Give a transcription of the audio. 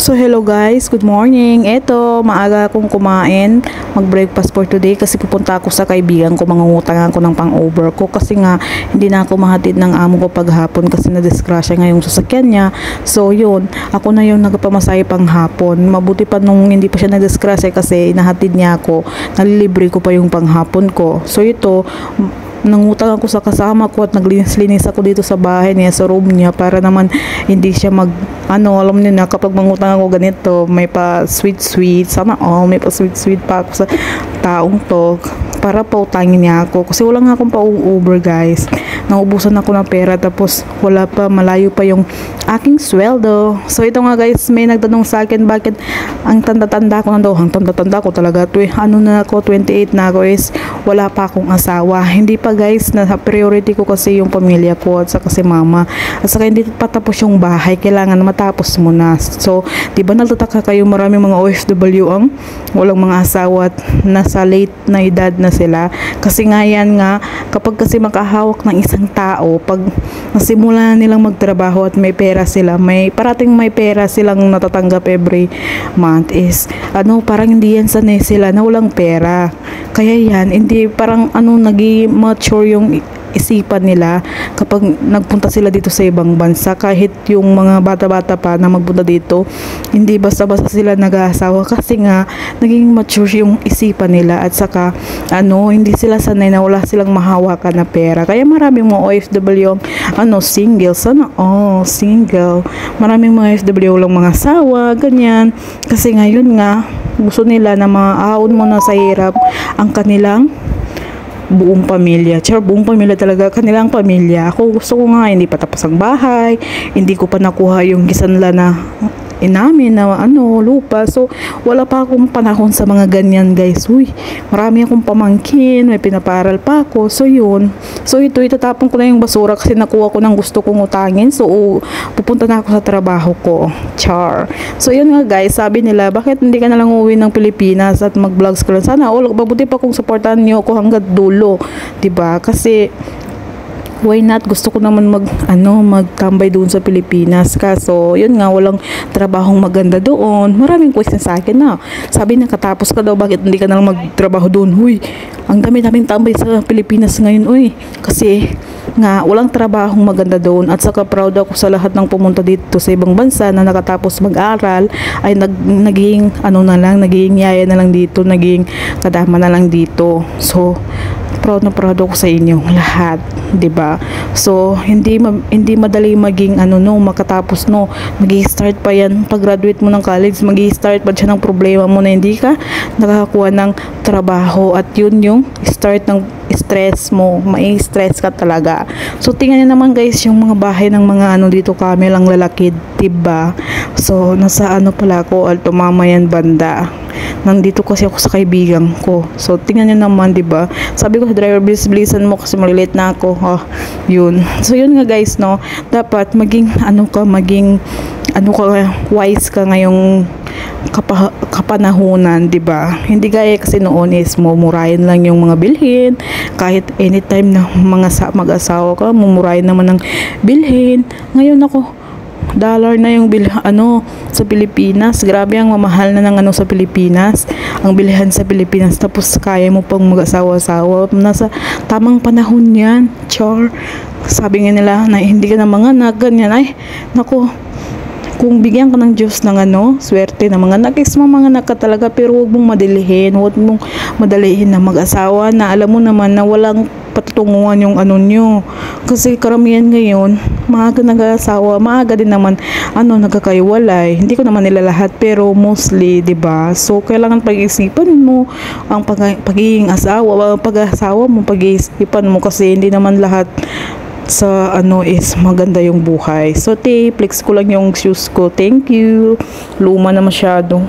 So hello guys, good morning. Eto, maaga akong kumain, mag-breakfast for today kasi pupunta ako sa kaibigan ko, mangungutang ako ng pang-over ko kasi nga hindi na ako mahatid ng amo ko paghapon kasi na-disgrasya nga yung sasakyan niya. So yun, ako na yung nagpamasahe pang hapon. Mabuti pa nung hindi pa siya na-disgrasya kasi inahatid niya ako, nalilibre ko pa yung panghapon ko. So ito, nangutang ako sa kasama ko at naglinis-linis ako dito sa bahay niya, sa room niya, para naman hindi siya alam niyo na kapag mangutang ako ganito, may pa sweet sana may pa sweet pa ako sa taong to para pautangin niya ako kasi wala nga akong pa-Uber guys. Naubusan ako ng pera tapos wala pa, malayo pa yung aking sweldo. So ito nga guys, may nagtanong sa akin bakit ang tanda-tanda ko na daw, ang tanda-tanda ko talaga ano na ako, 28 na ako, is wala pa akong asawa. Hindi pa guys, na priority ko kasi yung pamilya ko at saka si mama, at saka hindi pa tapos yung bahay, kailangan matapos muna. So diba nagtataka kayo, maraming mga OFW ang walang mga asawa at nasa late na edad na sila kasi nga yan nga, kapag kasi makahawak ng isang tao, pag nasimula nilang magtrabaho at may pera sila, parating may pera silang natatanggap every month, is parang hindi yan sanay sila na walang pera. Kaya yan, hindi parang naging mature yung isipan nila kapag nagpunta sila dito sa ibang bansa. Kahit yung mga bata-bata pa na magpunta dito, hindi basta-basta sila nag-aasawa kasi nga naging mature yung isipan nila, at saka hindi sila sanay na wala silang mahawakan na pera. Kaya maraming mga OFW single, single, maraming mga OFW walang mga asawa, ganyan, kasi ngayon nga gusto nila na maaon mo na sa hirap ang kanilang buong pamilya. Buong pamilya talaga, kanilang pamilya. Ako gusto ko nga, hindi pa tapos ang bahay, hindi ko pa nakuha yung gisanla na inamin na lupa. So wala pa akong panahon sa mga ganyan guys. Marami akong pamangkin, may pinaparal pa ako. So yun, so ito itatapon ko na yung basura kasi nakuha ko ng gusto kong utangin. So pupunta na ako sa trabaho ko. So yun nga guys, sabi nila bakit hindi ka na lang uwi ng Pilipinas at mag-vlogs ka lang. Sana mabuti pa kung supportahan niyo ako hanggang dulo, diba? Kasi why not? Gusto ko naman magtambay doon sa Pilipinas. Kaso, yun nga, walang trabahong maganda doon. Maraming question sa akin na. Sabi na, katapos ka daw, bakit hindi ka na lang magtrabaho doon? Ang dami-daming tambay sa Pilipinas ngayon, Kasi, nga, walang trabahong maganda doon. At saka, proud ako sa lahat ng pumunta dito sa ibang bansa na nakatapos mag-aral, ay naging, naging yaya na lang dito, naging kadama na lang dito. So, proud na proud ako sa inyo lahat, 'di ba? So hindi madali maging makatapos magi-start pa yan pag graduate mo ng college, magi-start pa siya ng problema mo na hindi ka nakakakuha ng trabaho, at yun yung start ng stress mo, mai-stress ka talaga. So tingnan niyo naman guys yung mga bahay ng mga dito kami lang lalaki, 'di ba? So nasa pala ako, Alto Mamayan banda. Nandito kasi ako sa kaibigan ko. So tingnan niyo naman, 'di ba? Sabi ko sa driver, bilisan mo kasi malilate na ako. Yun. So yun nga guys, dapat maging wise ka ngayong kapanahunan, 'di ba? Hindi gaya kasi noon is mumurahin lang yung mga bilhin, kahit anytime na mag-asawa ka, mumurahin naman ng bilhin. Ngayon dollar na yung sa Pilipinas. Grabe, ang mamahal na ng sa Pilipinas, ang bilihan sa Pilipinas, tapos kaya mo pang mag-asawa-asawa. Nasa tamang panahon yan. Sabi nga nila na hindi ka na manganak, ganyan. Ay naku, kung bigyan ka ng Diyos ng swerte na mga manganak ka talaga, pero huwag mong madalihin na mag-asawa na alam mo naman na walang patutunguhan yung nyo. Kasi karamihan ngayon, maaga nag-asawa, maaga din naman nagkakaiwalay. Hindi ko naman nila lahat, pero mostly, 'di ba? So kailangan pag-isipan mo ang pagiging asawa, pag-asawa mo, pag-iisipan mo, kasi hindi naman lahat sa is maganda yung buhay. So flex ko lang yung shoes ko. Thank you. Luma na masyado.